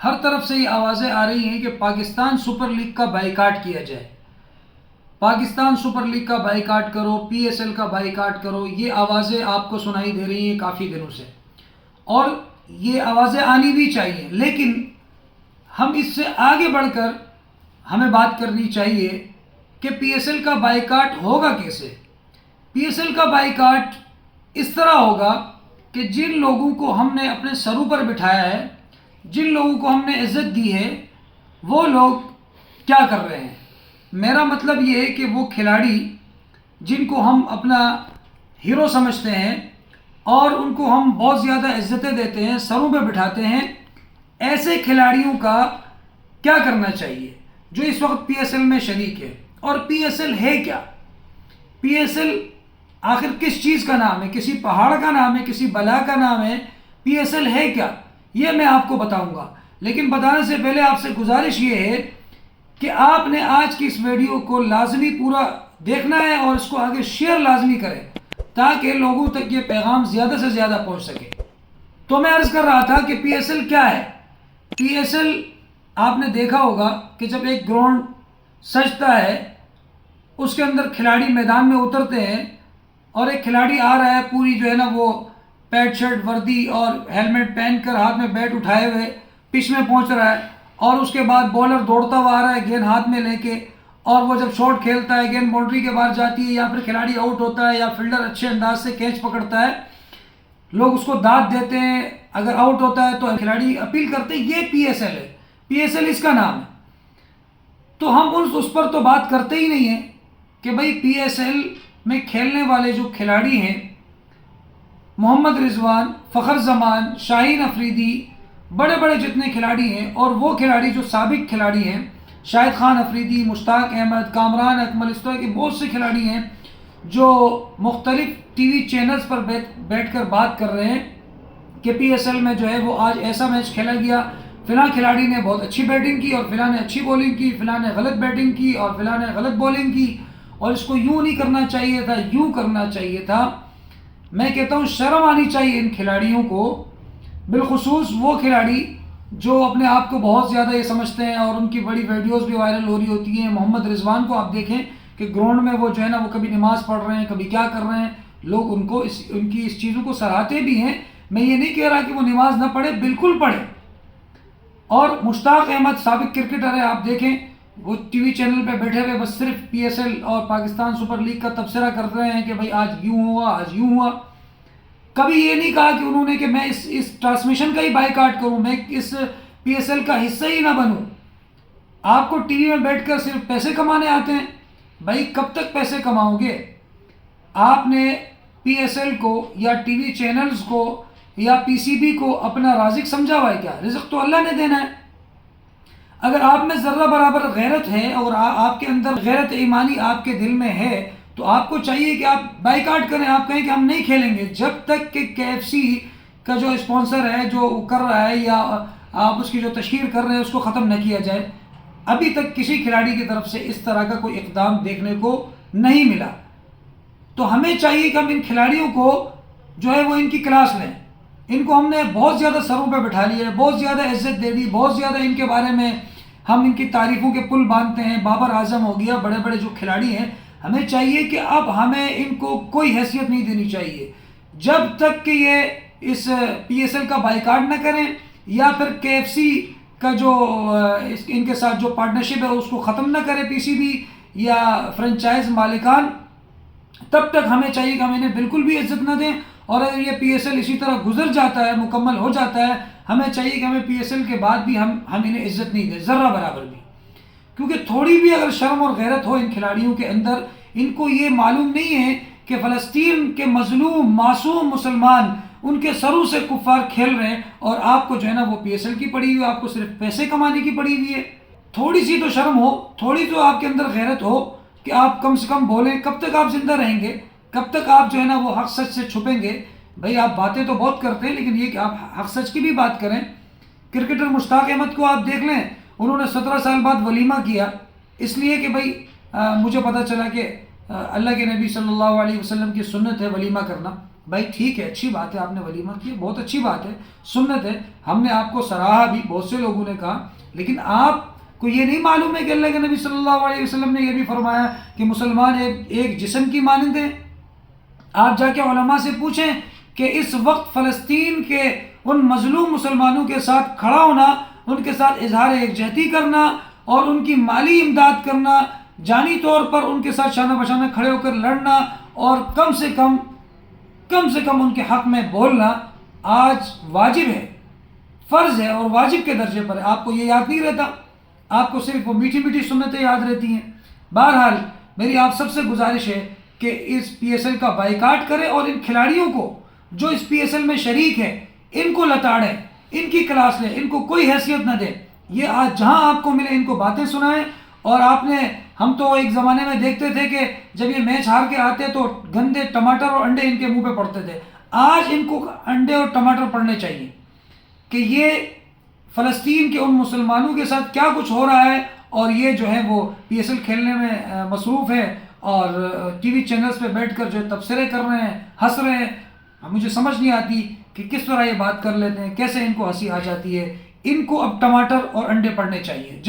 ہر طرف سے یہ آوازیں آ رہی ہیں کہ پاکستان سپر لیگ کا بائیکاٹ کیا جائے، پاکستان سپر لیگ کا بائیکاٹ کرو، پی ایس ایل کا بائیکاٹ کرو. یہ آوازیں آپ کو سنائی دے رہی ہیں کافی دنوں سے، اور یہ آوازیں آنی بھی چاہیے، لیکن ہم اس سے آگے بڑھ کر ہمیں بات کرنی چاہیے کہ پی ایس ایل کا بائیکاٹ ہوگا کیسے. پی ایس ایل کا بائیکاٹ اس طرح ہوگا کہ جن لوگوں کو ہم نے اپنے سروں پر بٹھایا ہے، جن لوگوں کو ہم نے عزت دی ہے، وہ لوگ کیا کر رہے ہیں. میرا مطلب یہ ہے کہ وہ کھلاڑی جن کو ہم اپنا ہیرو سمجھتے ہیں اور ان کو ہم بہت زیادہ عزتیں دیتے ہیں، سروں پہ بٹھاتے ہیں، ایسے کھلاڑیوں کا کیا کرنا چاہیے جو اس وقت پی ایس ایل میں شریک ہے. اور پی ایس ایل ہے کیا؟ پی ایس ایل آخر کس چیز کا نام ہے؟ کسی پہاڑ کا نام ہے؟ کسی بلا کا نام ہے؟ پی ایس ایل ہے کیا؟ یہ میں آپ کو بتاؤں گا، لیکن بتانے سے پہلے آپ سے گزارش یہ ہے کہ آپ نے آج کی اس ویڈیو کو لازمی پورا دیکھنا ہے اور اس کو آگے شیئر لازمی کریں تاکہ لوگوں تک یہ پیغام زیادہ سے زیادہ پہنچ سکے. تو میں عرض کر رہا تھا کہ پی ایس ایل کیا ہے. پی ایس ایل آپ نے دیکھا ہوگا کہ جب ایک گراؤنڈ سجتا ہے، اس کے اندر کھلاڑی میدان میں اترتے ہیں اور ایک کھلاڑی آ رہا ہے پوری جو ہے نا وہ پینٹ شرٹ وردی اور ہیلمٹ پہن کر ہاتھ میں بیٹ اٹھائے ہوئے پچ میں پہنچ رہا ہے، اور اس کے بعد بولر دوڑتا ہوا آ رہا ہے گیند ہاتھ میں لے کے، اور وہ جب شاٹ کھیلتا ہے گیند باؤنڈری کے باہر جاتی ہے یا پھر کھلاڑی آؤٹ ہوتا ہے یا فیلڈر اچھے انداز سے کیچ پکڑتا ہے، لوگ اس کو داد دیتے ہیں. اگر آؤٹ ہوتا ہے تو کھلاڑی اپیل کرتے ہیں. یہ پی ایس ایل ہے، پی ایس ایل اس کا نام ہے. تو ہم اس پر تو بات کرتے ہی نہیں ہیں کہ بھائی پی ایس ایل میں کھیلنے والے جو کھلاڑی ہیں، محمد رضوان، فخر زمان، شاہین افریدی، بڑے بڑے جتنے کھلاڑی ہیں، اور وہ کھلاڑی جو سابق کھلاڑی ہیں، شاہد خان افریدی، مشتاق احمد، کامران اکمل، اس طرح کے بہت سے کھلاڑی ہیں جو مختلف ٹی وی چینلز پر بیٹھ کر بات کر رہے ہیں کہ پی ایس ایل میں جو ہے وہ آج ایسا میچ کھیلا گیا، فلاں کھلاڑی نے بہت اچھی بیٹنگ کی اور فلاں نے اچھی بولنگ کی، فلاں نے غلط بیٹنگ کی اور فلاں نے غلط بولنگ کی، اور اس کو یوں نہیں کرنا چاہیے تھا، یوں کرنا چاہیے تھا. میں کہتا ہوں شرم آنی چاہیے ان کھلاڑیوں کو، بالخصوص وہ کھلاڑی جو اپنے آپ کو بہت زیادہ یہ سمجھتے ہیں اور ان کی بڑی ویڈیوز بھی وائرل ہو رہی ہوتی ہیں. محمد رضوان کو آپ دیکھیں کہ گراؤنڈ میں وہ جو ہے نا وہ کبھی نماز پڑھ رہے ہیں، کبھی کیا کر رہے ہیں، لوگ ان کو ان کی اس چیزوں کو سراہتے بھی ہیں. میں یہ نہیں کہہ رہا کہ وہ نماز نہ پڑھے، بالکل پڑھے. اور مشتاق احمد سابق کرکٹر ہے، آپ دیکھیں وہ ٹی وی چینل پہ بیٹھے ہوئے بس صرف پی ایس ایل اور پاکستان سپر لیگ کا تبصرہ کر رہے ہیں کہ بھائی آج یوں ہوا، آج یوں ہوا. کبھی یہ نہیں کہا کہ انہوں نے کہ میں اس ٹرانسمیشن کا ہی بائیکاٹ کروں، میں اس پی ایس ایل کا حصہ ہی نہ بنوں. آپ کو ٹی وی میں بیٹھ کر صرف پیسے کمانے آتے ہیں. بھائی کب تک پیسے کماؤ گے؟ آپ نے پی ایس ایل کو یا ٹی وی چینلز کو یا پی سی بی کو اپنا رازق سمجھا ہوا ہے کیا؟ رزق تو اللہ نے دینا ہے. اگر آپ میں ذرہ برابر غیرت ہے اور آپ کے اندر غیرت ایمانی آپ کے دل میں ہے تو آپ کو چاہیے کہ آپ بائیکاٹ کریں. آپ کہیں کہ ہم نہیں کھیلیں گے جب تک کہ کے ایف سی کا جو اسپانسر ہے جو کر رہا ہے یا آپ اس کی جو تشہیر کر رہے ہیں اس کو ختم نہ کیا جائے. ابھی تک کسی کھلاڑی کی طرف سے اس طرح کا کوئی اقدام دیکھنے کو نہیں ملا. تو ہمیں چاہیے کہ ہم ان کھلاڑیوں کو جو ہے وہ ان کی کلاس لیں. ان کو ہم نے بہت زیادہ سروں پہ بٹھا لیا ہے، بہت زیادہ عزت دے دی، بہت زیادہ ان کے بارے میں ہم ان کی تعریفوں کے پل باندھتے ہیں. بابر اعظم ہو گیا، بڑے بڑے جو کھلاڑی ہیں، ہمیں چاہیے کہ اب ہمیں ان کو کوئی حیثیت نہیں دینی چاہیے جب تک کہ یہ اس پی ایس ایل کا بائیکاٹ نہ کریں یا پھر کے ایف سی کا جو ان کے ساتھ جو پارٹنرشپ ہے اس کو ختم نہ کرے پی سی بی یا فرنچائز مالکان. تب تک ہمیں چاہیے کہ ہم انہیں بالکل بھی عزت نہ دیں. اور اگر یہ پی ایس ایل اسی طرح گزر جاتا ہے، مکمل ہو جاتا ہے، ہمیں چاہیے کہ ہمیں پی ایس ایل کے بعد بھی ہم انہیں عزت نہیں دیں ذرہ برابر بھی. کیونکہ تھوڑی بھی اگر شرم اور غیرت ہو ان کھلاڑیوں کے اندر، ان کو یہ معلوم نہیں ہے کہ فلسطین کے مظلوم معصوم مسلمان ان کے سروں سے کفار کھیل رہے ہیں اور آپ کو جو ہے نا وہ پی ایس ایل کی پڑی ہوئی، آپ کو صرف پیسے کمانے کی پڑی ہوئی ہے. تھوڑی سی تو شرم ہو، تھوڑی تو آپ کے اندر غیرت ہو کہ آپ کم سے کم بولیں. کب تک آپ زندہ رہیں گے؟ کب تک آپ جو ہے نا وہ حق سچ سے چھپیں گے؟ بھائی آپ باتیں تو بہت کرتے ہیں لیکن یہ کہ آپ حق سچ کی بھی بات کریں. کرکٹر مشتاق احمد کو آپ دیکھ لیں، انہوں نے 17 سال بعد ولیمہ کیا اس لیے کہ بھائی مجھے پتہ چلا کہ اللہ کے نبی صلی اللہ علیہ وسلم کی سنت ہے ولیمہ کرنا. بھائی ٹھیک ہے، اچھی بات ہے، آپ نے ولیمہ کیا، بہت اچھی بات ہے، سنت ہے، ہم نے آپ کو سراہا بھی، بہت سے لوگوں نے کہا، لیکن آپ کو یہ نہیں معلوم ہے کہ اللہ کے نبی صلی اللہ علیہ وسلم نے یہ بھی فرمایا کہ مسلمان ایک جسم کی مانند ہیں۔ آپ جا کے علماء سے پوچھیں کہ اس وقت فلسطین کے ان مظلوم مسلمانوں کے ساتھ کھڑا ہونا، ان کے ساتھ اظہار یکجہتی کرنا اور ان کی مالی امداد کرنا، جانی طور پر ان کے ساتھ شانہ بشانہ کھڑے ہو کر لڑنا اور کم سے کم ان کے حق میں بولنا آج واجب ہے، فرض ہے اور واجب کے درجے پر ہے۔ آپ کو یہ یاد نہیں رہتا، آپ کو صرف وہ میٹھی میٹھی سنتیں یاد رہتی ہیں۔ بہرحال میری آپ سب سے گزارش ہے کہ اس پی ایس ایل کا بائیکاٹ کریں اور ان کھلاڑیوں کو جو اس پی ایس ایل میں شریک ہے ان کو لتاڑیں، ان کی کلاس لیں، ان کو کوئی حیثیت نہ دیں۔ یہ آج جہاں آپ کو ملے ان کو باتیں سنائیں۔ اور ہم تو ایک زمانے میں دیکھتے تھے کہ جب یہ میچ ہار کے آتے تو گندے ٹماٹر اور انڈے ان کے منہ پہ پڑتے تھے۔ آج ان کو انڈے اور ٹماٹر پڑنے چاہیے کہ یہ فلسطین کے ان مسلمانوں کے ساتھ کیا کچھ ہو رہا ہے، اور یہ جو ہے وہ پی ایس ایل کھیلنے میں مصروف ہے اور ٹی وی چینلز پہ بیٹھ کر جو تبصرے کر رہے ہیں، ہنس رہے ہیں۔ مجھے سمجھ نہیں آتی کہ کس طرح یہ بات کر لیتے ہیں، کیسے ان کو ہنسی آ جاتی ہے۔ ان کو اب ٹماٹر اور انڈے پڑنے چاہیے۔